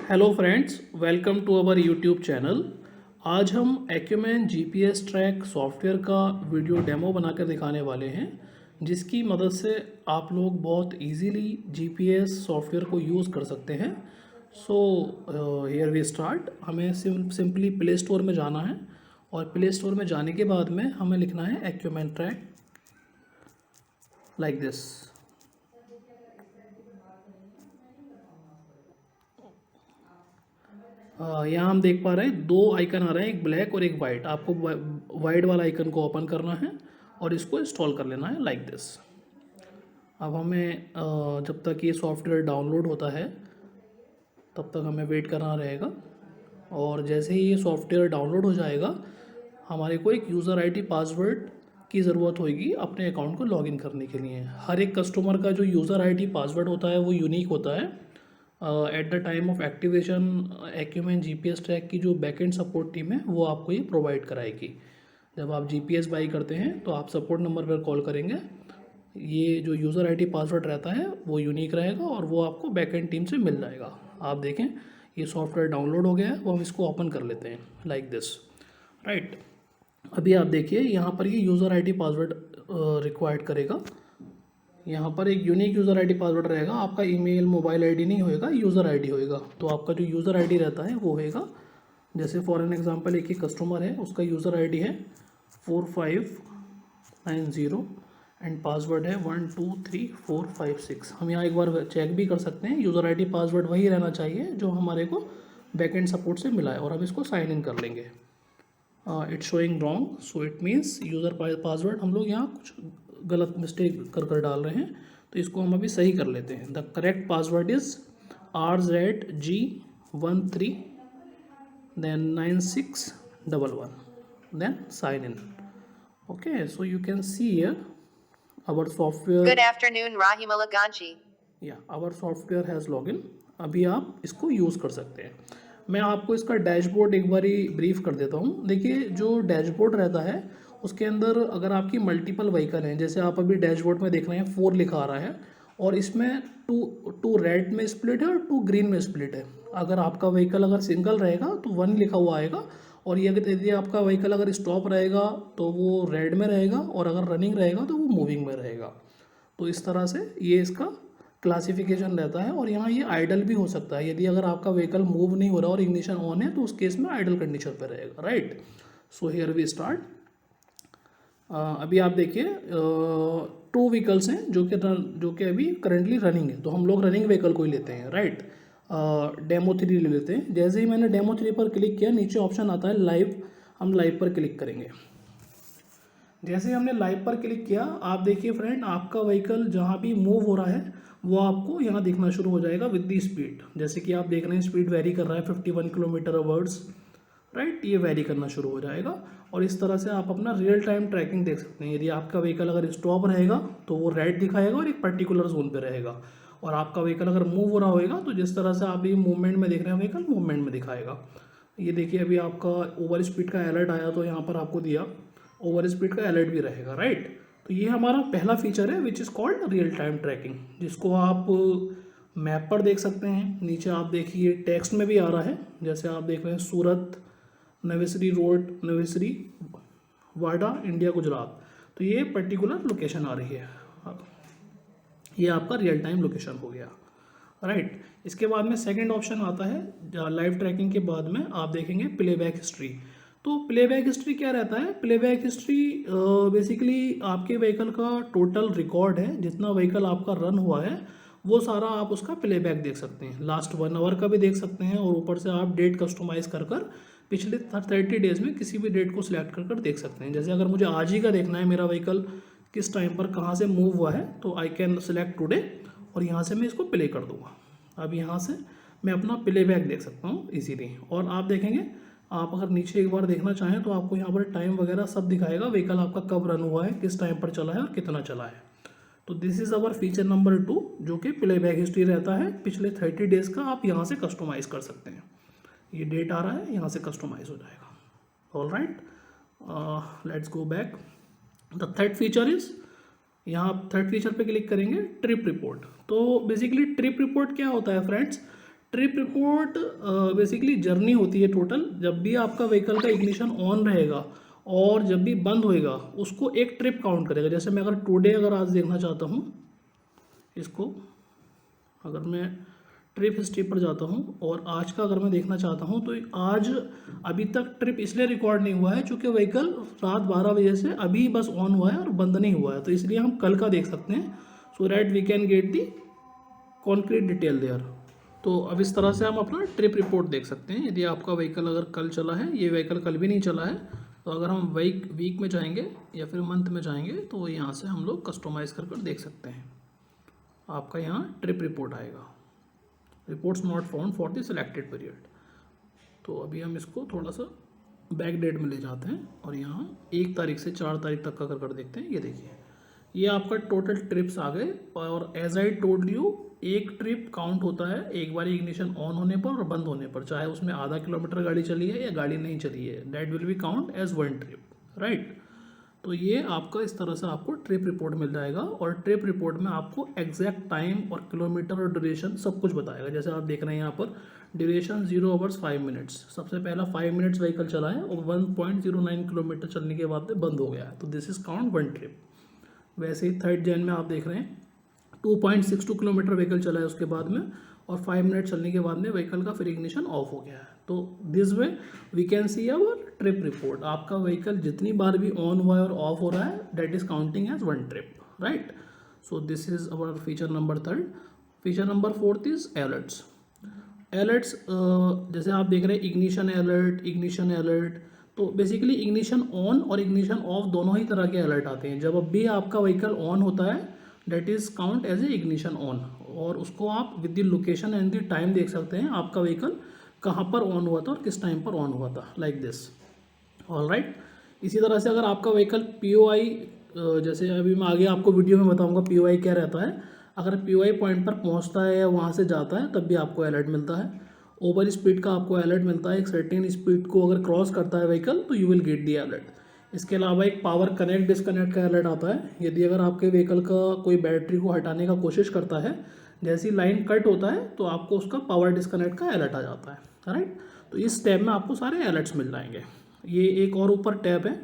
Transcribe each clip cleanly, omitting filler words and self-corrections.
Hello friends, welcome to our YouTube channel. आज हम Acumen GPS track software का video demo बनाकर दिखाने वाले हैं, जिसकी मदद से आप लोग बहुत इजीली जीपीएस सॉफ्टवेयर को यूज़ कर सकते हैं। So here we start. हमें सिंपली प्ले स्टोर में जाना है और प्ले स्टोर में जाने के बाद में हमें लिखना है एक्यूमेन ट्रैक लाइक दिस। यहाँ हम देख पा रहे हैं दो आइकन आ रहे हैं, एक ब्लैक और एक वाइट। आपको वाइट वाला आइकन को ओपन करना है और इसको इंस्टॉल कर लेना है लाइक दिस। अब हमें जब तक ये सॉफ्टवेयर डाउनलोड होता है तब तक हमें वेट करना रहेगा। और जैसे ही ये सॉफ्टवेयर डाउनलोड हो जाएगा, हमारे को एक यूज़र आईडी पासवर्ड की ज़रूरत होगी अपने अकाउंट को लॉगिन करने के लिए। हर एक कस्टमर का जो यूज़र आईडी पासवर्ड होता है वो यूनिक होता है। At the time of activation acumen GPS track की जो बैकएंड सपोर्ट टीम है वो आपको ये प्रोवाइड कराएगी। जब आप जीपीएस बाई करते हैं तो आप सपोर्ट नंबर पर कॉल करेंगे। ये जो यूज़र आईडी पासवर्ड रहता है वो यूनिक रहेगा और वो आपको बैकएंड टीम से मिल जाएगा। आप देखें ये सॉफ्टवेयर डाउनलोड हो गया है, वो हम इसको ओपन कर लेते हैं लाइक दिस। राइट, अभी आप देखिए यहाँ पर ये यूज़र आईडी पासवर्ड रिक्वायर्ड करेगा। यहाँ पर एक यूनिक यूज़र आईडी पासवर्ड रहेगा। आपका ईमेल मोबाइल आईडी नहीं होएगा, यूज़र आईडी होएगा। तो आपका जो यूज़र आईडी रहता है वो होएगा, जैसे फॉर एन एग्जांपल एक ही कस्टमर है, उसका यूज़र आईडी है 4590 एंड पासवर्ड है 123456। हम यहाँ एक बार चेक भी कर सकते हैं, यूज़र आईडी पासवर्ड वही रहना चाहिए जो हमारे को बैकएंड सपोर्ट से मिला है। और अब इसको साइन इन कर लेंगे। It's showing wrong, so it means user password हम लोग यहाँ कुछ गलत मिस्टेक कर डाल रहे हैं, तो इसको हम अभी सही कर लेते हैं। The correct password is RZG13 then 9611 then sign in. Okay, so you can see here our software. Good afternoon, Rahimullah Ganji. our software has login. अभी आप इसको यूज़ कर सकते हैं। मैं आपको इसका डैशबोर्ड एक बारी ब्रीफ कर देता हूँ। देखिए जो डैशबोर्ड रहता है उसके अंदर अगर आपकी मल्टीपल व्हीकल हैं, जैसे आप अभी डैशबोर्ड में देख रहे हैं 4 लिखा आ रहा है और इसमें टू रेड में स्प्लिट है और 2 ग्रीन में स्प्लिट है। अगर आपका व्हीकल अगर सिंगल रहेगा तो 1 लिखा हुआ आएगा, और ये यदि आपका व्हीकल अगर स्टॉप रहेगा तो वो रेड में रहेगा, और अगर रनिंग रहेगा तो वो मूविंग में रहेगा। तो इस तरह से ये इसका क्लासिफिकेशन रहता है। और यहाँ ये आइडल भी हो सकता है, यदि अगर आपका व्हीकल मूव नहीं हो रहा और इग्निशन ऑन है तो उस केस में आइडल कंडीशन पर रहेगा। Right, so here we start. अभी आप देखिए 2 व्हीकल्स हैं जो कि अभी करंटली रनिंग है, तो हम लोग रनिंग व्हीकल को ही लेते हैं। राइट, डेमो 3 ले लेते हैं। जैसे ही मैंने डेमो 3 पर क्लिक किया, नीचे ऑप्शन आता है लाइव। हम लाइव पर क्लिक करेंगे। जैसे हमने लाइव पर क्लिक किया, आप देखिए फ्रेंड, आपका व्हीकल जहाँ भी मूव हो रहा है वो आपको यहाँ दिखना शुरू हो जाएगा विद दी स्पीड। जैसे कि आप देख रहे हैं स्पीड वेरी कर रहा है 51 किलोमीटर आवर्स। राइट, ये वेरी करना शुरू हो जाएगा और इस तरह से आप अपना रियल टाइम ट्रैकिंग देख सकते हैं। यदि आपका व्हीकल अगर स्टॉप रहेगा तो वो रेड दिखाएगा और एक पर्टिकुलर जोन पे रहेगा, और आपका व्हीकल अगर मूव हो रहा होगा तो जिस तरह से आप ये मूवमेंट में देख रहे हैं व्हीकल मूवमेंट में दिखाएगा। ये देखिए अभी आपका ओवर स्पीड का अलर्ट आया तो यहाँ पर आपको दिया ओवर स्पीड का अलर्ट भी रहेगा। राइट, तो ये हमारा पहला फीचर है which is called real time tracking, जिसको आप मैप पर देख सकते हैं। नीचे आप देखिए टेक्स्ट में भी आ रहा है, जैसे आप देख रहे हैं सूरत नवेसरी रोड, नवेसरी वाडा, इंडिया, गुजरात। तो ये पर्टिकुलर लोकेशन आ रही है। ये आपका रियल टाइम लोकेशन हो गया। राइट, इसके बाद में सेकंड ऑप्शन आता है लाइव ट्रैकिंग के बाद में आप देखेंगे प्लेबैक हिस्ट्री। तो प्लेबैक हिस्ट्री क्या रहता है? प्लेबैक हिस्ट्री बेसिकली आपके व्हीकल का टोटल रिकॉर्ड है, जितना व्हीकल आपका रन हुआ है वो सारा आप उसका प्लेबैक देख सकते हैं। लास्ट 1 आवर का भी देख सकते हैं, और ऊपर से आप डेट कस्टमाइज कर पिछले 30 डेज में किसी भी डेट को सिलेक्ट कर देख सकते हैं। जैसे अगर मुझे आज ही का देखना है मेरा व्हीकल किस टाइम पर कहाँ से मूव हुआ है, तो आई कैन सिलेक्ट टुडे और यहाँ से मैं इसको प्ले कर दूँगा। अब यहाँ से मैं अपना प्लेबैक देख सकता हूँ इजीली। और आप देखेंगे, आप अगर नीचे एक बार देखना चाहें तो आपको यहाँ पर टाइम वगैरह सब दिखाएगा, व्हीकल आपका कब रन हुआ है, किस टाइम पर चला है और कितना चला है। तो this is our feature number 2, जो कि प्लेबैक हिस्ट्री रहता है पिछले 30 डेज़ का। आप यहाँ से कस्टमाइज कर सकते हैं। ये डेट आ रहा है, यहाँ से कस्टमाइज हो जाएगा। All right, let's go back. The third feature is, यहाँ थर्ड फीचर पे क्लिक करेंगे ट्रिप रिपोर्ट। तो बेसिकली ट्रिप रिपोर्ट क्या होता है friends? Trip report basically journey होती है टोटल। जब भी आपका व्हीकल का इग्निशन ऑन रहेगा और जब भी बंद होएगा उसको एक ट्रिप काउंट करेगा। जैसे मैं अगर टुडे अगर आज देखना चाहता हूँ इसको, अगर मैं ट्रिप हिस्ट्री पर जाता हूँ और आज का अगर मैं देखना चाहता हूँ तो आज अभी तक ट्रिप इसलिए रिकॉर्ड नहीं हुआ है क्योंकि व्हीकल रात 12 बजे से अभी बस ऑन हुआ है और बंद नहीं हुआ है, तो इसलिए हम कल का देख सकते हैं, so that we can get the concrete detail there. तो अब इस तरह से हम अपना ट्रिप रिपोर्ट देख सकते हैं। यदि आपका व्हीकल अगर कल चला है, ये व्हीकल कल भी नहीं चला है, तो अगर हम वीक में जाएंगे या फिर मंथ में जाएंगे तो यहाँ से हम लोग कस्टमाइज़ कर देख सकते हैं। आपका यहाँ ट्रिप रिपोर्ट आएगा, reports not found for the selected period. तो अभी हम इसको थोड़ा सा बैक डेट में ले जाते हैं और यहाँ 1 तारीख से 4 तारीख तक का कर देखते हैं। ये देखिए, ये आपका टोटल ट्रिप्स आ गए और एज आई टोल्ड यू एक ट्रिप काउंट होता है एक बार इग्निशन ऑन होने पर और बंद होने पर, चाहे उसमें आधा किलोमीटर गाड़ी चली है या गाड़ी नहीं चली है, that will be count as 1 trip, right. तो ये आपका इस तरह से आपको ट्रिप रिपोर्ट मिल जाएगा और ट्रिप रिपोर्ट में आपको एग्जैक्ट टाइम और किलोमीटर और ड्यूरेशन सब कुछ बताएगा। जैसे आप देख रहे हैं यहाँ पर ड्यूरेशन 0 आवर्स 5 मिनट्स, सबसे पहला 5 मिनट्स व्हीकल चला है और 1.09 किलोमीटर चलने के बाद में बंद हो गया है, तो दिस इज काउंट 1 ट्रिप। वैसे ही 3rd जैन में आप देख रहे हैं 2.62 किलोमीटर व्हीकल चला है उसके बाद में और 5 मिनट चलने के बाद में व्हीकल का फिर इग्निशन ऑफ हो गया है। तो this way we can see our trip report. आपका व्हीकल जितनी बार भी ऑन हुआ है और ऑफ हो रहा है that is counting as 1 trip, right. So this is our feature number 3rd। Feature number 4th is alerts. Alerts जैसे आप देख रहे हैं इग्निशन अलर्ट, तो बेसिकली इग्निशन ऑन और इग्निशन ऑफ दोनों ही तरह के अलर्ट आते हैं। जब भी आपका व्हीकल ऑन होता है that is count as a ignition on, और उसको आप with the location and the time देख सकते हैं आपका व्हीकल कहाँ पर ऑन हुआ था और किस टाइम पर ऑन हुआ था, लाइक दिस, ऑलराइट। इसी तरह से अगर आपका व्हीकल POI, जैसे अभी मैं आगे आपको वीडियो में बताऊंगा POI क्या रहता है, अगर POI पॉइंट पर पहुंचता है या वहाँ से जाता है तब भी आपको अलर्ट मिलता है। ओवर स्पीड का आपको अलर्ट मिलता है, एक सर्टेन स्पीड को अगर क्रॉस करता है व्हीकल तो you will get the alert. इसके अलावा एक पावर कनेक्ट डिस्कनेक्ट का अलर्ट आता है। यदि अगर आपके व्हीकल का कोई बैटरी को हटाने का कोशिश करता है, जैसी लाइन कट होता है तो आपको उसका पावर डिस्कनेक्ट का अलर्ट आ जाता है, राइट। तो इस टैब में आपको सारे अलर्ट्स मिल जाएंगे। ये एक और ऊपर टैब है,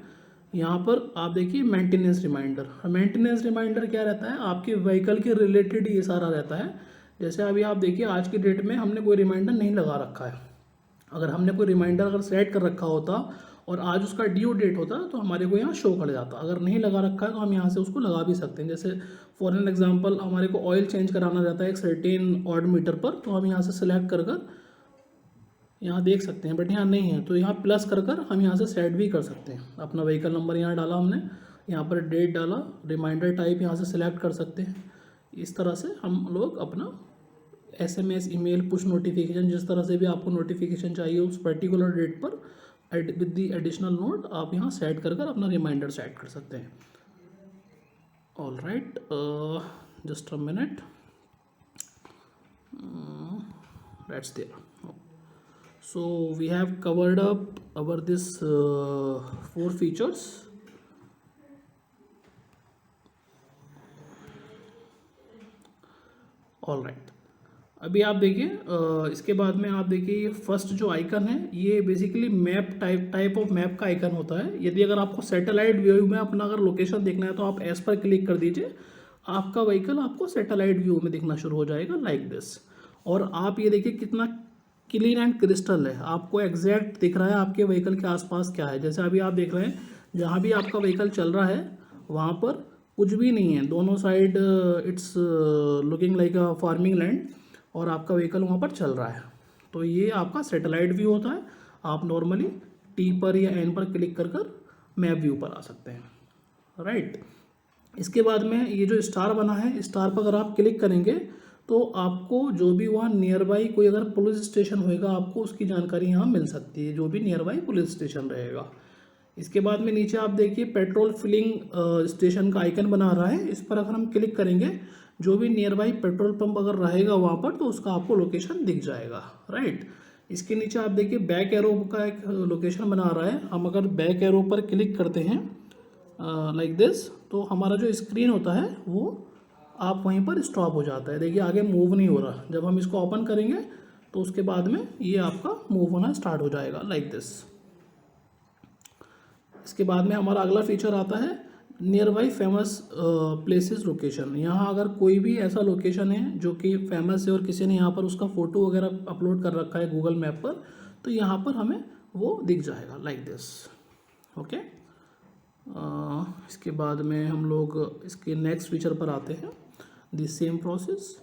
यहाँ पर आप देखिए मेंटेनेंस रिमाइंडर। मेंटेनेंस रिमाइंडर क्या रहता है, आपके व्हीकल के रिलेटेड ये सारा रहता है। जैसे अभी आप देखिए आज की डेट में हमने कोई रिमाइंडर नहीं लगा रखा है। अगर हमने कोई रिमाइंडर अगर सेट कर रखा होता और आज उसका ड्यू डेट होता तो हमारे को यहाँ शो कर जाता। अगर नहीं लगा रखा है तो हम यहाँ से उसको लगा भी सकते हैं। जैसे फॉर एन एग्जांपल हमारे को ऑयल चेंज कराना रहता है एक सर्टेन ऑड मीटर पर, तो हम यहाँ से सिलेक्ट कर यहाँ देख सकते हैं, बट यहाँ नहीं है तो यहाँ प्लस कर हम यहाँ से सेट भी कर सकते हैं। अपना व्हीकल नंबर यहाँ डाला हमने, यहाँ पर डेट डाला, रिमाइंडर टाइप यहाँ से सिलेक्ट कर सकते हैं। इस तरह से हम लोग अपना SMS, ईमेल, पुश नोटिफिकेशन, जिस तरह से भी आपको नोटिफिकेशन चाहिए उस पर्टिकुलर डेट पर विद दी एडिशनल नोट आप यहाँ सेट कर अपना रिमाइंडर सेट कर सकते हैं। All right, just a minute, that's there. So we have covered up our this 4 features. All right. अभी आप देखिए इसके बाद में आप देखिए ये फर्स्ट जो आइकन है ये basically map type of map का आइकन होता है। यदि अगर आपको सैटेलाइट व्यू में अपना अगर लोकेशन देखना है तो आप एस पर क्लिक कर दीजिए, आपका व्हीकल आपको सैटेलाइट व्यू में दिखना शुरू हो जाएगा लाइक दिस। और आप ये देखिए कितना क्लीन एंड क्रिस्टल है, आपको एग्जैक्ट दिख रहा है आपके व्हीकल के आसपास क्या है। जैसे अभी आप देख रहे हैं जहाँ भी आपका व्हीकल चल रहा है वहाँ पर कुछ भी नहीं है, दोनों side it's looking like a farming land और आपका व्हीकल वहाँ पर चल रहा है। तो ये आपका सैटेलाइट व्यू होता है। आप नॉर्मली T पर या N पर क्लिक कर मैप व्यू पर आ सकते हैं, राइट। इसके बाद में ये जो स्टार बना है, स्टार पर अगर आप क्लिक करेंगे तो आपको जो भी वहाँ नियर बाई कोई अगर पुलिस स्टेशन होएगा आपको उसकी जानकारी यहाँ मिल सकती है, जो भी नियर बाई पुलिस स्टेशन रहेगा। इसके बाद में नीचे आप देखिए पेट्रोल फिलिंग स्टेशन का आइकन बना रहा है, इस पर अगर हम क्लिक करेंगे जो भी नियर बाई पेट्रोल पंप अगर रहेगा वहाँ पर तो उसका आपको लोकेशन दिख जाएगा, राइट। इसके नीचे आप देखिए बैक एरो का एक लोकेशन बना रहा है। हम अगर बैक एरो पर क्लिक करते हैं लाइक दिस तो हमारा जो स्क्रीन होता है वो आप वहीं पर स्टॉप हो जाता है। देखिए आगे मूव नहीं हो रहा। जब हम इसको ओपन करेंगे तो उसके बाद में ये आपका मूव होना स्टार्ट हो जाएगा लाइक दिस। इसके बाद में हमारा अगला फीचर आता है near by famous places location. यहाँ अगर कोई भी ऐसा लोकेशन है जो कि फेमस है और किसी ने यहाँ पर उसका फ़ोटो वगैरह अपलोड कर रखा है गूगल मैप पर, तो यहाँ पर हमें वो दिख जाएगा लाइक दिस। ओके, इसके बाद में हम लोग इसके नेक्स्ट फीचर पर आते हैं। द सेम प्रोसेस,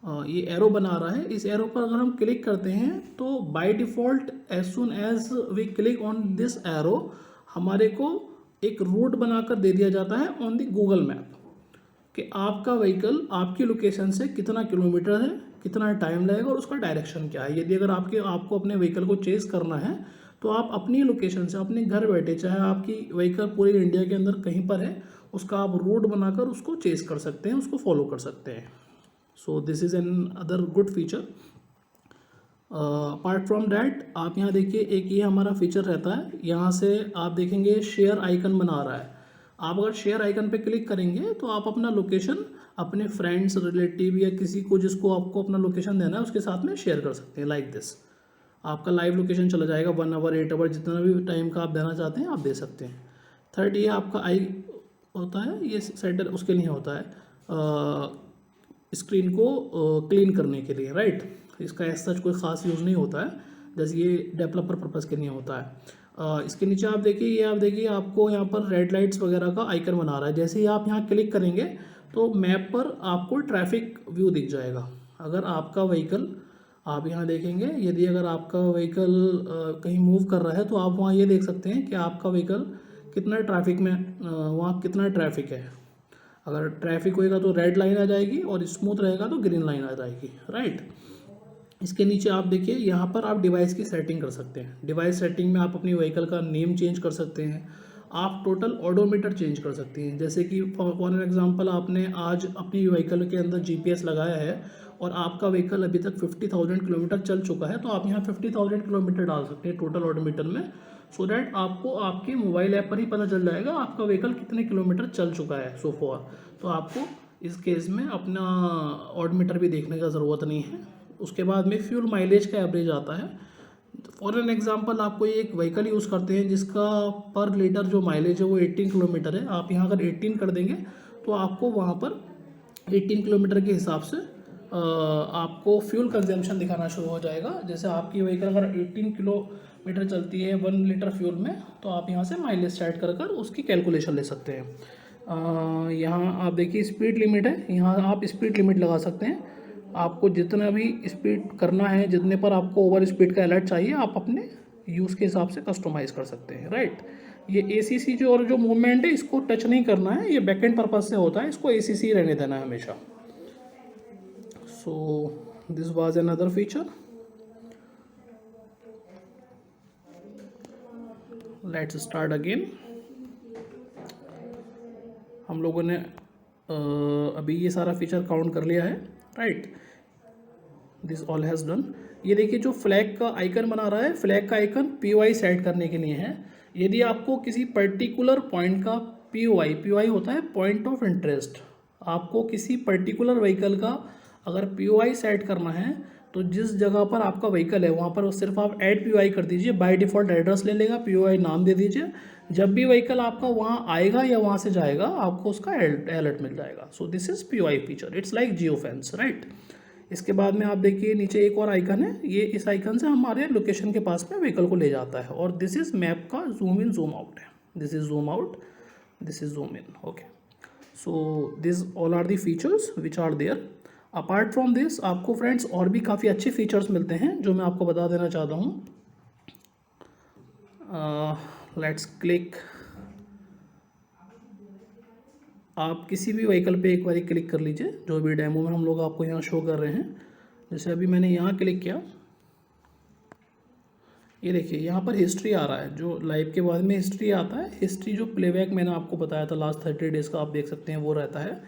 ये एरो बना रहा है, इस एरो पर अगर हम क्लिक करते हैं तो by default as soon as we click on this arrow हमारे को एक रूट बनाकर दे दिया जाता है ऑन द गूगल मैप कि आपका व्हीकल आपकी लोकेशन से कितना किलोमीटर है, कितना टाइम लगेगा और उसका डायरेक्शन क्या है। यदि अगर आपको अपने व्हीकल को चेस करना है तो आप अपनी लोकेशन से अपने घर बैठे, चाहे आपकी व्हीकल पूरे इंडिया के अंदर कहीं पर है, उसका आप रूट बनाकर उसको चेस कर सकते हैं, उसको फॉलो कर सकते हैं। सो this is an other good feature. Apart from that आप यहाँ देखिए एक ये हमारा फीचर रहता है, यहाँ से आप देखेंगे शेयर आइकन बना रहा है। आप अगर शेयर आइकन पे क्लिक करेंगे तो आप अपना लोकेशन अपने फ्रेंड्स, रिलेटिव या किसी को जिसको आपको अपना लोकेशन देना है उसके साथ में शेयर कर सकते हैं लाइक दिस। आपका लाइव लोकेशन चला जाएगा, 1 आवर 8 आवर जितना भी टाइम का आप देना चाहते हैं आप दे सकते हैं। थर्ड, ये आपका आई होता है, ये सेटर उसके लिए होता है स्क्रीन को क्लीन करने के लिए, राइट। इसका ऐसा सच कोई ख़ास यूज़ नहीं होता है, जैसे ये डेवलपर पर्पज़ के लिए होता है। इसके नीचे आप देखिए आपको यहाँ पर रेड लाइट्स वगैरह का आइकन बना रहा है। जैसे ही आप यहाँ क्लिक करेंगे तो मैप पर आपको ट्रैफिक व्यू दिख जाएगा। अगर आपका व्हीकल, आप यहाँ देखेंगे, यदि अगर आपका व्हीकल कहीं मूव कर रहा है तो आप वहाँ ये देख सकते हैं कि आपका व्हीकल कितना ट्रैफिक में, वहाँ कितना ट्रैफिक है। अगर ट्रैफिक होएगा तो रेड लाइन आ जाएगी और स्मूथ रहेगा तो ग्रीन लाइन आ जाएगी, राइट। इसके नीचे आप देखिए यहाँ पर आप डिवाइस की सेटिंग कर सकते हैं। डिवाइस सेटिंग में आप अपनी व्हीकल का नेम चेंज कर सकते हैं, आप टोटल ओडोमीटर चेंज कर सकते हैं। जैसे कि फॉर एग्जांपल आपने आज अपनी व्हीकल के अंदर जीपीएस लगाया है और आपका व्हीकल अभी तक 50,000 किलोमीटर चल चुका है, तो आप यहाँ 50,000 किलोमीटर डाल सकते हैं टोटल ओडोमीटर में, सो दैट आपको आपके मोबाइल ऐप पर ही पता चल जाएगा आपका व्हीकल कितने किलोमीटर चल चुका है सो फॉर। तो आपको इस केस में अपना ओडोमीटर भी देखने का ज़रूरत नहीं है। उसके बाद में फ्यूल माइलेज का एवरेज आता है। फॉर एन एग्जांपल आप कोई एक व्हीकल यूज़ करते हैं जिसका पर लीटर जो माइलेज है वो 18 किलोमीटर है। आप यहाँ अगर 18 कर देंगे तो आपको वहाँ पर 18 किलोमीटर के हिसाब से आपको फ्यूल कंजम्पशन दिखाना शुरू हो जाएगा। जैसे आपकी व्हीकल अगर 18 किलोमीटर चलती है 1 लीटर फ्यूल में, तो आप यहाँ से माइलेज सेट कर उसकी कैलकुलेशन ले सकते हैं। यहाँ आप देखिए स्पीड लिमिट है, यहाँ आप स्पीड लिमिट लगा सकते हैं। आपको जितना भी स्पीड करना है, जितने पर आपको ओवर स्पीड का अलर्ट चाहिए, आप अपने यूज़ के हिसाब से कस्टमाइज़ कर सकते हैं, राइट। ये ACC जो और जो मूवमेंट है इसको टच नहीं करना है, ये बैकएंड पर्पज से होता है, इसको ACC रहने देना है हमेशा। So this was another feature. Let's start again. हम लोगों ने अभी ये सारा फीचर काउंट कर लिया है, right. This all has done. ये देखिए जो फ्लैग का आइकन बना रहा है, फ्लैग का आइकन POI सेट करने के लिए है। यदि आपको किसी पर्टिकुलर पॉइंट का POI होता है पॉइंट ऑफ इंटरेस्ट, आपको किसी पर्टिकुलर व्हीकल का अगर POI सेट करना है तो जिस जगह पर आपका व्हीकल है वहाँ पर सिर्फ आप ऐड POI कर दीजिए, बाय डिफ़ॉल्ट एड्रेस ले लेगा, POI नाम दे दीजिए। जब भी व्हीकल आपका वहाँ आएगा या वहाँ से जाएगा आपको उसका अलर्ट मिल जाएगा। सो this is POI feature, it's like Jio fence, right. इसके बाद में आप देखिए नीचे एक और आइकन है, ये इस आइकन से हमारे लोकेशन के पास में व्हीकल को ले जाता है, और दिस इज़ मैप का जूम इन जूम आउट है। This is zoom out, this is zoom in, okay. So this all are the features which are there. Apart from this आपको फ्रेंड्स और भी काफ़ी अच्छे फीचर्स मिलते हैं जो मैं आपको बता देना चाहता हूँ। लेट्स क्लिक, आप किसी भी व्हीकल पे एक बार क्लिक कर लीजिए, जो भी डेमो में हम लोग आपको यहाँ शो कर रहे हैं। जैसे अभी मैंने यहाँ क्लिक किया, ये देखिए यहाँ पर हिस्ट्री आ रहा है, जो लाइव के बाद में हिस्ट्री आता है। हिस्ट्री जो प्लेबैक मैंने आपको बताया था लास्ट 30 डेज़ का, आप देख सकते हैं वो रहता है।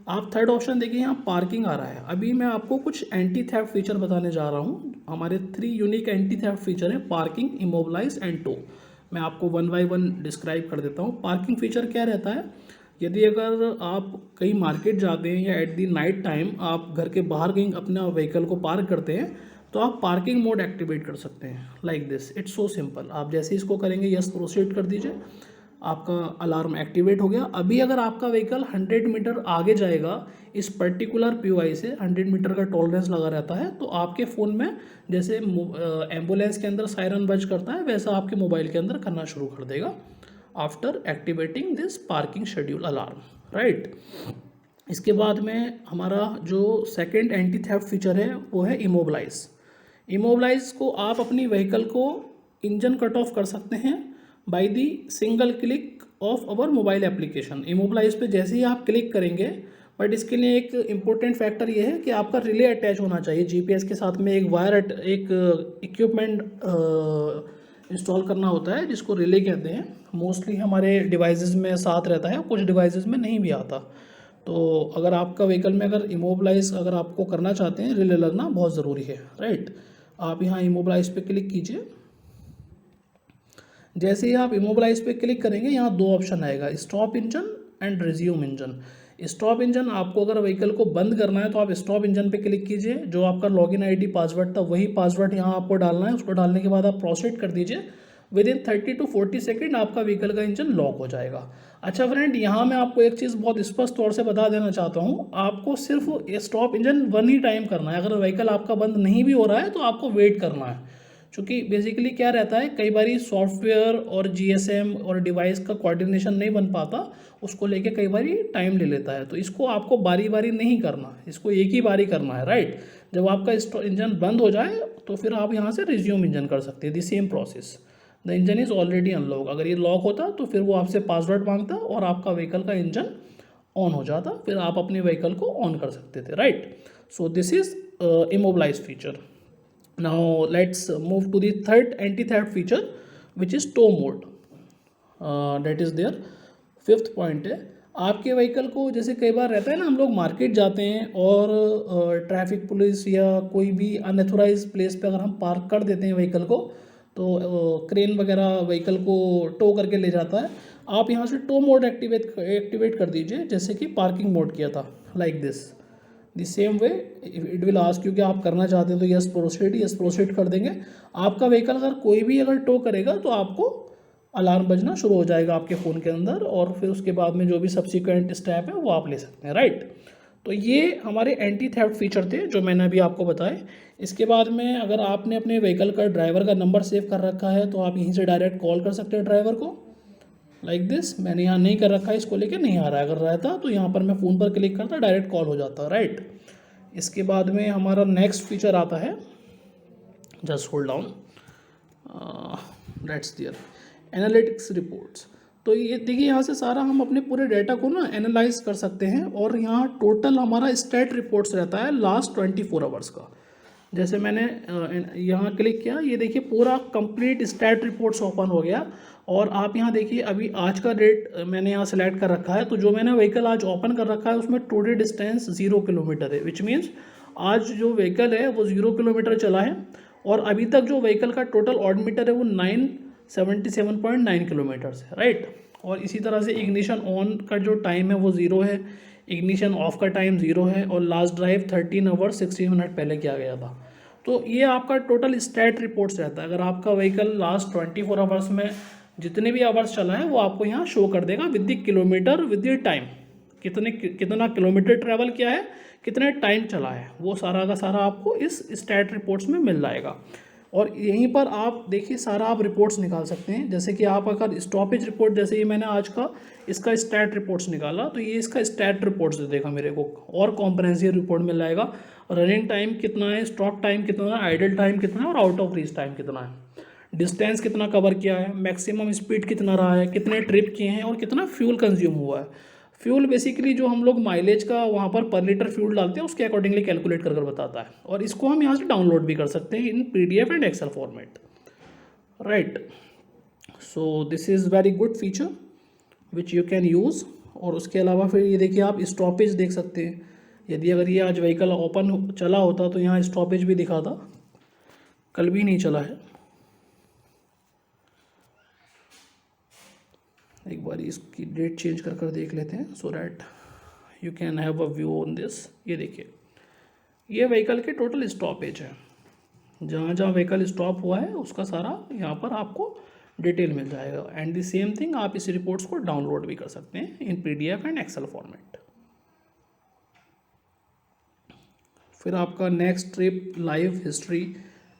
आप थर्ड ऑप्शन देखिए, यहाँ पार्किंग आ रहा है। अभी मैं आपको कुछ एंटी थेफ्ट फीचर बताने जा रहा हूँ। हमारे 3 यूनिक एंटी थेफ्ट फीचर है, पार्किंग, इमोबलाइज एंड टो। मैं आपको 1 बाय 1 डिस्क्राइब कर देता हूँ। पार्किंग फीचर क्या रहता है, यदि अगर आप कहीं मार्केट जाते हैं या एट दी नाइट टाइम आप घर के बाहर कहीं अपना व्हीकल को पार्क करते हैं, तो आप पार्किंग मोड एक्टिवेट कर सकते हैं like this. It's so simple. आप जैसे ही इसको करेंगे यस प्रोसीड कर दीजिए, आपका अलार्म एक्टिवेट हो गया। अभी अगर आपका व्हीकल 100 मीटर आगे जाएगा इस पर्टिकुलर पीओआई से, 100 मीटर का टॉलरेंस लगा रहता है, तो आपके फ़ोन में जैसे एम्बुलेंस के अंदर सायरन बज करता है वैसा आपके मोबाइल के अंदर करना शुरू कर देगा after activating this parking schedule alarm, right. इसके बाद में हमारा जो सेकेंड एंटी थेफ्ट फीचर है वो है इमोबलाइज। इमोबलाइज को आप अपनी व्हीकल को इंजन कट ऑफ कर सकते हैं by the single click of our mobile application. Immobilise पे जैसे ही आप क्लिक करेंगे, बट इसके लिए एक इम्पोर्टेंट फैक्टर ये है कि आपका रिले अटैच होना चाहिए जीपीएस के साथ में। एक वायर एक इक्विपमेंट इंस्टॉल करना होता है जिसको रिले कहते हैं। मोस्टली हमारे डिवाइसेस में साथ रहता है, कुछ डिवाइसेस में नहीं भी आता। तो अगर आपका व्हीकल में अगर इमोबलाइज अगर आपको करना चाहते हैं, रिले लगना बहुत ज़रूरी है, राइट। आप यहाँ इमोबलाइज पे क्लिक कीजिए। जैसे ही आप इमोबलाइज पे क्लिक करेंगे यहाँ दो ऑप्शन आएगा, stop engine and resume engine. Stop engine आपको अगर व्हीकल को बंद करना है तो आप स्टॉप इंजन पे क्लिक कीजिए। जो आपका लॉगिन आईडी पासवर्ड था वही पासवर्ड यहाँ आपको डालना है। उसको डालने के बाद आप प्रोसीड कर दीजिए। विद इन 30 to 40 सेकेंड आपका व्हीकल का इंजन लॉक हो जाएगा। अच्छा फ्रेंड, यहाँ मैं आपको एक चीज़ बहुत स्पष्ट तौर से बता देना चाहता हूँ, आपको सिर्फ स्टॉप इंजन वन ही टाइम करना है। अगर व्हीकल आपका बंद नहीं भी हो रहा है तो आपको वेट करना है, क्योंकि बेसिकली क्या रहता है, कई बार सॉफ्टवेयर और जीएसएम और डिवाइस का कोऑर्डिनेशन नहीं बन पाता, उसको लेके कई बार टाइम ले लेता है। तो इसको आपको बारी बारी नहीं करना, इसको एक ही बारी करना है, राइट। जब आपका इंजन बंद हो जाए तो फिर आप यहाँ से रिज्यूम इंजन कर सकते हैं, the same process. The engine is already unlock. अगर ये लॉक होता तो फिर वो आपसे पासवर्ड मांगता और आपका व्हीकल का इंजन ऑन हो जाता, फिर आप अपने व्हीकल को ऑन कर सकते थे, right. So this is immobilise feature. Now let's move to the third anti-theft feature, which is tow mode. That is their fifth point है। आपके व्हीकल को जैसे कई बार रहता है ना, हम लोग मार्केट जाते हैं और ट्रैफिक पुलिस या कोई भी अनऑथोराइज प्लेस पे अगर हम पार्क कर देते हैं व्हीकल को, तो क्रेन वगैरह व्हीकल को टो करके ले जाता है। आप यहाँ से टो मोड एक्टिवेट कर दीजिए, जैसे कि पार्किंग मोड किया था, like this. The same way it will ask, क्योंकि आप करना चाहते हैं तो यस प्रोसीड कर देंगे। आपका व्हीकल अगर कोई भी अगर टो करेगा तो आपको अलार्म बजना शुरू हो जाएगा आपके फ़ोन के अंदर, और फिर उसके बाद में जो भी सब्सिक्वेंट स्टेप है वो आप ले सकते हैं, राइट। तो ये हमारे एंटी थेफ्ट फीचर थे जो मैंने अभी आपको बताए। इसके बाद में अगर आपने अपने व्हीकल का ड्राइवर का नंबर सेव कर रखा है तो आप यहीं से डायरेक्ट कॉल कर सकते हैं ड्राइवर को, लाइक दिस। मैंने यहाँ नहीं कर रखा है, इसको लेके नहीं आ रहा है। अगर रहता तो यहाँ पर मैं फ़ोन पर क्लिक करता, डायरेक्ट कॉल हो जाता, राइट। इसके बाद में हमारा नेक्स्ट फीचर आता है, just hold down, that's there analytics reports. तो ये देखिए, यहाँ से सारा हम अपने पूरे डेटा को ना एनालाइज कर सकते हैं, और यहाँ टोटल हमारा स्टैट रिपोर्ट्स रहता है लास्ट 24 आवर्स का। जैसे मैंने यहाँ क्लिक किया, ये देखिए पूरा कंप्लीट स्टैट रिपोर्ट्स ओपन हो गया। और आप यहाँ देखिए अभी आज का डेट मैंने यहाँ सेलेक्ट कर रखा है, तो जो मैंने व्हीकल आज ओपन कर रखा है उसमें टोटल डिस्टेंस 0 किलोमीटर है, विच मीन्स आज जो व्हीकल है वो 0 किलोमीटर चला है। और अभी तक जो व्हीकल का टोटल ऑडमीटर है वो 977.9 किलोमीटर्स है, राइट। और इसी तरह से इग्निशन ऑन का जो टाइम है वो 0 है, इग्निशन ऑफ का टाइम 0 है, और लास्ट ड्राइव 13 आवर्स 16 मिनट पहले किया गया था। तो ये आपका टोटल स्टैट रिपोर्ट्स रहता है। अगर आपका व्हीकल लास्ट 24 आवर्स में जितने भी आवर्स चला है वो आपको यहाँ शो कर देगा with the kilometre, with the time, कितना किलोमीटर ट्रैवल किया है, कितने टाइम चला है, वो सारा का सारा आपको इस स्टैट रिपोर्ट्स में मिल जाएगा। और यहीं पर आप देखिए सारा आप रिपोर्ट्स निकाल सकते हैं। जैसे कि आप अगर स्टॉपेज रिपोर्ट, जैसे ये मैंने आज का इसका स्टैट रिपोर्ट्स निकाला, तो ये इसका स्टैट रिपोर्ट्स देगा मेरे को, और कॉम्प्रहेंसिव रिपोर्ट मिल जाएगा। रनिंग टाइम कितना है, स्टॉप टाइम कितना है, आइडल टाइम कितना है, और आउट ऑफ रीच टाइम कितना है, डिस्टेंस कितना कवर किया है, मैक्सिमम स्पीड कितना रहा है, कितने ट्रिप किए हैं, और कितना फ्यूल कंज्यूम हुआ है। फ्यूल बेसिकली जो हम लोग माइलेज का वहाँ पर पर लीटर फ्यूल डालते हैं उसके अकॉर्डिंगली कैलकुलेट कर बताता है। और इसको हम यहाँ से डाउनलोड भी कर सकते हैं in PDF and Excel format, right. So this is very good feature which you can use. और उसके अलावा फिर ये देखिए आप स्टॉपेज देख सकते हैं। यदि अगर ये आज व्हीकल ओपन चला होता तो यहाँ स्टॉपेज भी दिखाता, कल भी नहीं चला है। एक बार इसकी डेट चेंज कर देख लेते हैं, so that you can have a view on this. ये देखिए ये व्हीकल के टोटल स्टॉपेज है, जहाँ जहाँ व्हीकल स्टॉप हुआ है उसका सारा यहाँ पर आपको डिटेल मिल जाएगा। एंड द सेम थिंग आप इस रिपोर्ट्स को डाउनलोड भी कर सकते हैं in PDF and Excel format. फिर आपका next trip, live history,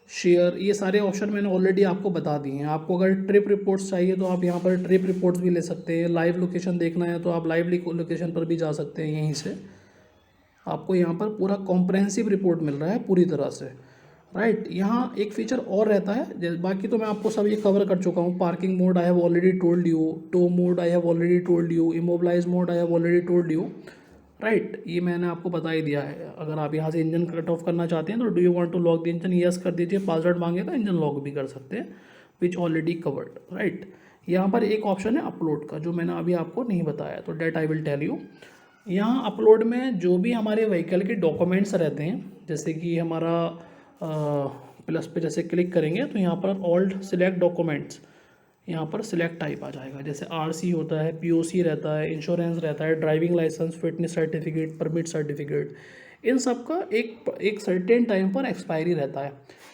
share, ये सारे ऑप्शन मैंने ऑलरेडी आपको बता दिए हैं। आपको अगर ट्रिप रिपोर्ट्स चाहिए तो आप यहाँ पर ट्रिप रिपोर्ट्स भी ले सकते हैं। लाइव लोकेशन देखना है तो आप लाइव लोकेशन पर भी जा सकते हैं। यहीं से आपको यहाँ पर पूरा कॉम्प्रहेंसिव रिपोर्ट मिल रहा है पूरी तरह से, राइट। यहाँ एक फीचर और रहता है, बाकी तो मैं आपको सब ये कवर कर चुका हूँ। Parking mode I have already told you, tow mode I have already told you, immobilise mode I have already told you, right. ये मैंने आपको बता ही दिया है। अगर आप यहाँ से इंजन कट ऑफ करना चाहते हैं तो do you want to lock the engine, yes कर दीजिए। पासवर्ड मांगेगा, इंजन लॉक भी कर सकते हैं, विच ऑलरेडी कवर्ड, राइट। यहाँ पर एक ऑप्शन है अपलोड का, जो मैंने अभी आपको नहीं बताया, तो that I will tell you. यहाँ अपलोड में जो भी हमारे व्हीकल के डॉक्यूमेंट्स रहते हैं, जैसे कि हमारा प्लस पे जैसे क्लिक करेंगे तो यहाँ पर ऑल्ट सिलेक्ट डॉक्यूमेंट्स, यहाँ पर सिलेक्ट टाइप आ जाएगा। जैसे RC होता है, POC रहता है, इंश्योरेंस रहता है, driving licence, fitness certificate, permit certificate, इन सब का एक सर्टेन टाइम पर एक्सपायरी रहता है।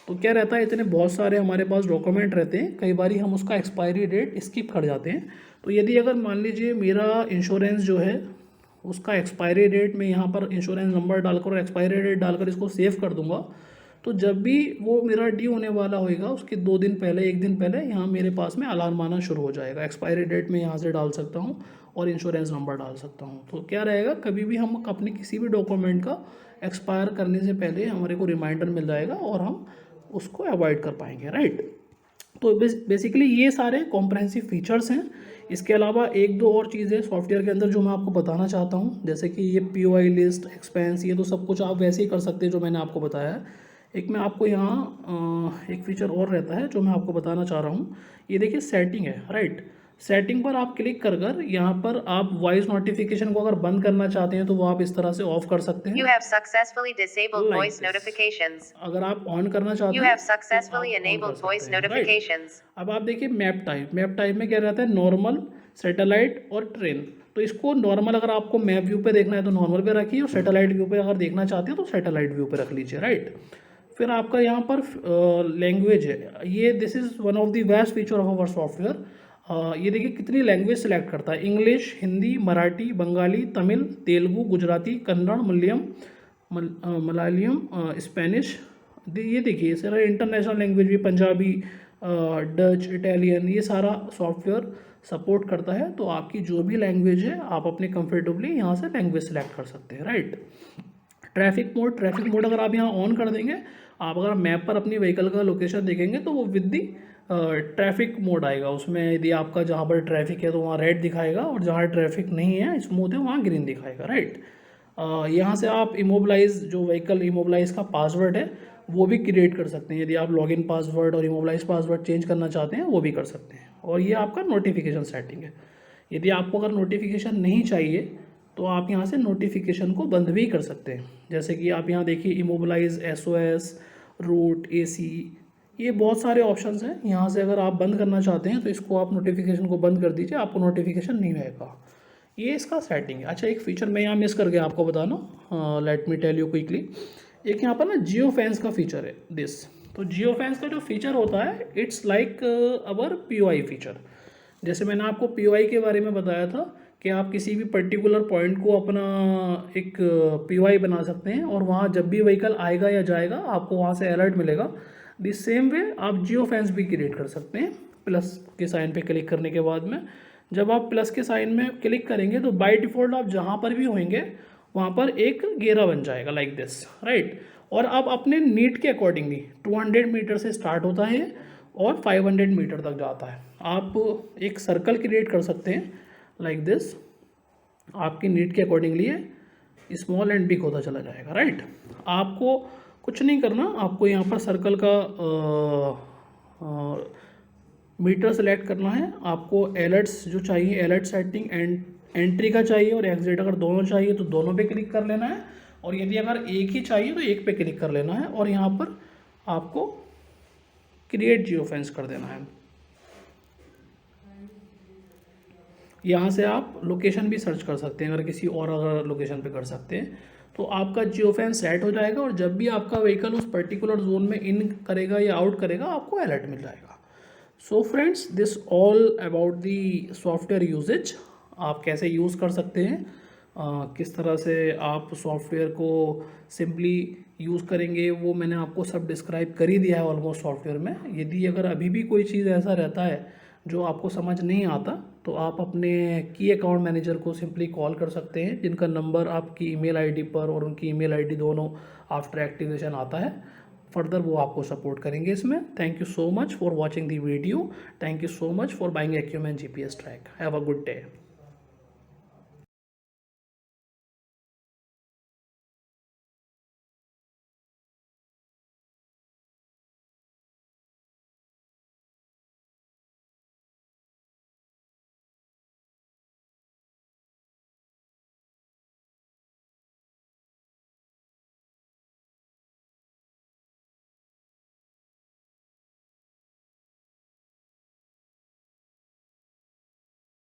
तो क्या रहता है, इतने बहुत सारे हमारे पास डॉक्यूमेंट रहते हैं, कई बार हम उसका एक्सपायरी डेट स्किप कर जाते हैं। तो यदि अगर मान लीजिए मेरा इंश्योरेंस जो है उसका एक्सपायरी डेट, मैं यहाँ पर इंश्योरेंस नंबर डालकर और एक्सपायरी डेट डालकर इसको सेव कर दूंगा, तो जब भी वो मेरा ड्यू होने वाला होएगा उसके 2 दिन पहले, 1 दिन पहले यहाँ मेरे पास में अलार्म आना शुरू हो जाएगा। एक्सपायरी डेट में यहाँ से डाल सकता हूँ और इंश्योरेंस नंबर डाल सकता हूँ। तो क्या रहेगा, कभी भी हम अपने किसी भी डॉक्यूमेंट का एक्सपायर करने से पहले हमारे को रिमाइंडर मिल जाएगा और हम उसको अवॉइड कर पाएंगे, राइट। तो बेसिकली ये सारे कॉम्प्रहेंसिव फीचर्स हैं। इसके अलावा 1-2 और चीज़ें सॉफ्टवेयर के अंदर जो मैं आपको बताना चाहता हूँ, जैसे कि ये POI लिस्ट, एक्सपेंस, ये तो सब कुछ आप वैसे ही कर सकते हैं जो मैंने आपको बताया है। एक मैं आपको यहाँ एक फीचर और रहता है जो मैं आपको बताना चाह रहा हूँ। ये देखिए सेटिंग है, राइट। सेटिंग पर आप क्लिक कर यहाँ पर आप वॉइस नोटिफिकेशन को अगर बंद करना चाहते हैं तो वो आप इस तरह से ऑफ कर सकते हैं। You have successfully disabled Like voice this. notifications. अगर आप ऑन करना चाहते You हैं have successfully तो आप on enabled कर voice सकते हैं, right? notifications. अब आप देखिए मैप टाइप में क्या रहता है, नॉर्मल, सैटेलाइट और ट्रेन। तो इसको नॉर्मल अगर आपको मैप व्यू पे देखना है तो नॉर्मल पे रखिए, और सैटेलाइट व्यू पे अगर देखना चाहते हैं तो सैटेलाइट व्यू पे रख लीजिए, राइट। फिर आपका यहाँ पर लैंग्वेज है, ये this is one of the best feature of our software. ये देखिए कितनी लैंग्वेज सेलेक्ट करता है, इंग्लिश, हिंदी, मराठी, बंगाली, तमिल, तेलुगु, गुजराती, कन्नड़, मलयालम, स्पेनिश। ये देखिए सारा इंटरनेशनल लैंग्वेज भी, पंजाबी, डच, इटालियन, ये सारा सॉफ्टवेयर सपोर्ट करता है। तो आपकी जो भी लैंग्वेज है आप अपने कंफर्टेबली यहाँ से लैंग्वेज सेलेक्ट कर सकते हैं, राइट। ट्रैफिक मोड अगर आप यहाँ ऑन कर देंगे, आप अगर मैप पर अपनी व्हीकल का लोकेशन देखेंगे तो वो विद दी ट्रैफिक मोड आएगा। उसमें यदि आपका जहाँ पर ट्रैफिक है तो वहाँ रेड दिखाएगा, और जहाँ ट्रैफिक नहीं है, स्मूथ है, वहाँ ग्रीन दिखाएगा, राइट। यहाँ से आप इमोबलाइज, जो व्हीकल इमोबलाइज का पासवर्ड है वो भी क्रिएट कर सकते हैं। यदि आप लॉगिन पासवर्ड और इमोबलाइज पासवर्ड चेंज करना चाहते हैं वो भी कर सकते हैं। और ये आपका नोटिफिकेशन सेटिंग है। यदि आपको अगर नोटिफिकेशन नहीं चाहिए तो आप यहाँ से नोटिफिकेशन को बंद भी कर सकते हैं। जैसे कि आप यहाँ देखिए इमोबलाइज, SOS, रूट, AC, ये बहुत सारे ऑप्शंस हैं। यहाँ से अगर आप बंद करना चाहते हैं तो इसको आप नोटिफिकेशन को बंद कर दीजिए, आपको नोटिफिकेशन नहीं रहेगा। ये इसका सेटिंग है। अच्छा, एक फीचर मैं यहाँ मिस कर गया आपको बताना, let me tell you quickly. एक यहाँ पर ना जियो फैंस का फीचर है दिस। तो जियो फैंस का जो फीचर होता है, it's like our POI feature. जैसे मैंने आपको POI के बारे में बताया था कि आप किसी भी पर्टिकुलर पॉइंट को अपना एक POI बना सकते हैं, और वहाँ जब भी व्हीकल आएगा या जाएगा आपको वहाँ से अलर्ट मिलेगा। द सेम वे आप जियो फैंस भी क्रिएट कर सकते हैं। प्लस के साइन पे क्लिक करने के बाद में, जब आप प्लस के साइन में क्लिक करेंगे तो बाय डिफ़ॉल्ट आप जहाँ पर भी होंगे वहाँ पर एक घेरा बन जाएगा, लाइक दिस, राइट। और अब अपने नीड के अकॉर्डिंगली 200 मीटर से स्टार्ट होता है और 500 मीटर तक जाता है। आप एक सर्कल क्रिएट कर सकते हैं लाइक दिस, आपकी नीड के अकॉर्डिंगली ये स्मॉल एंड बिग होता चला जाएगा, राइट। आपको कुछ नहीं करना, आपको यहाँ पर सर्कल का मीटर सेलेक्ट करना है। आपको अलर्ट्स जो चाहिए, अलर्ट सेटिंग एंड एंट्री का चाहिए और एग्जिट अगर दोनों चाहिए तो दोनों पे क्लिक कर लेना है, और यदि अगर एक ही चाहिए तो एक पे क्लिक कर लेना है, और यहाँ पर आपको क्रिएट जियो फेंस कर देना है। यहाँ से आप लोकेशन भी सर्च कर सकते हैं, अगर किसी और अगर लोकेशन पे कर सकते हैं तो आपका जियो फैन सेट हो जाएगा और जब भी आपका व्हीकल उस पर्टिकुलर जोन में इन करेगा या आउट करेगा आपको अलर्ट मिल जाएगा। So friends, this all about the software usages. आप कैसे यूज़ कर सकते हैं, किस तरह से आप सॉफ्टवेयर को सिंपली यूज़ करेंगे, वो मैंने आपको सब डिस्क्राइब कर ही दिया है ऑलमोस्ट सॉफ्टवेयर में। यदि अगर अभी भी कोई चीज़ ऐसा रहता है जो आपको समझ नहीं आता तो आप अपने की अकाउंट मैनेजर को सिंपली कॉल कर सकते हैं, जिनका नंबर आपकी ईमेल आईडी पर और उनकी ईमेल आईडी दोनों आफ्टर एक्टिवेशन आता है। फर्दर वो आपको सपोर्ट करेंगे इसमें। Thank you so much for watching the video. Thank you so much for buying acumen GPS track. Have a good day.